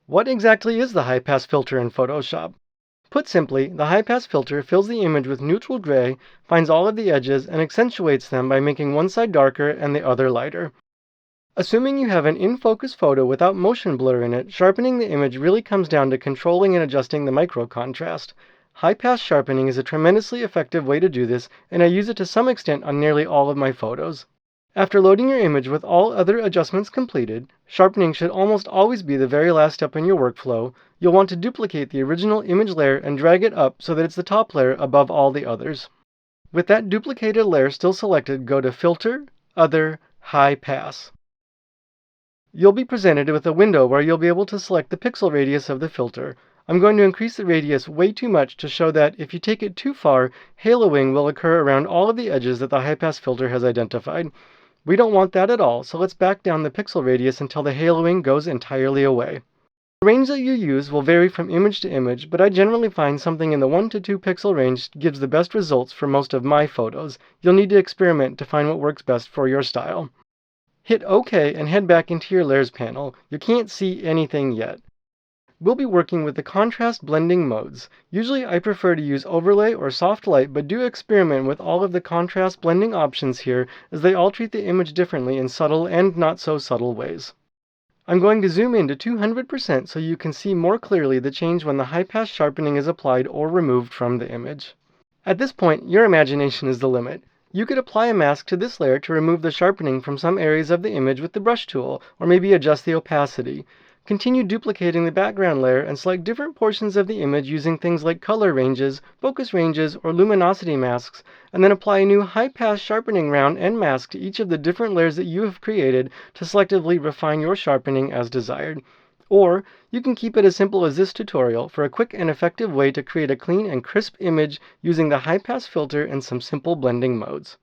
What exactly is the high-pass filter in Photoshop? Put simply, the high-pass filter fills the image with neutral gray, finds all of the edges, and accentuates them by making one side darker and the other lighter. Assuming you have an in-focus photo without motion blur in it, sharpening the image really comes down to controlling and adjusting the micro contrast. High-pass sharpening is a tremendously effective way to do this, and I use it to some extent on nearly all of my photos. After loading your image with all other adjustments completed, sharpening should almost always be the very last step in your workflow. You'll want to duplicate the original image layer and drag it up so that it's the top layer above all the others. With that duplicated layer still selected, go to Filter, Other, High Pass. You'll be presented with a window where you'll be able to select the pixel radius of the filter. I'm going to increase the radius way too much to show that if you take it too far, haloing will occur around all of the edges that the high-pass filter has identified. We don't want that at all, so let's back down the pixel radius until the haloing goes entirely away. The range that you use will vary from image to image, but I generally find something in the 1 to 2 pixel range gives the best results for most of my photos. You'll need to experiment to find what works best for your style. Hit OK and head back into your layers panel. You can't see anything yet. We'll be working with the contrast blending modes. Usually I prefer to use overlay or soft light, but do experiment with all of the contrast blending options here, as they all treat the image differently in subtle and not so subtle ways. I'm going to zoom in to 200% so you can see more clearly the change when the high-pass sharpening is applied or removed from the image. At this point, your imagination is the limit. You could apply a mask to this layer to remove the sharpening from some areas of the image with the brush tool, or maybe adjust the opacity. Continue duplicating the background layer and select different portions of the image using things like color ranges, focus ranges, or luminosity masks, and then apply a new high-pass sharpening round and mask to each of the different layers that you have created to selectively refine your sharpening as desired. Or, you can keep it as simple as this tutorial for a quick and effective way to create a clean and crisp image using the high-pass filter and some simple blending modes.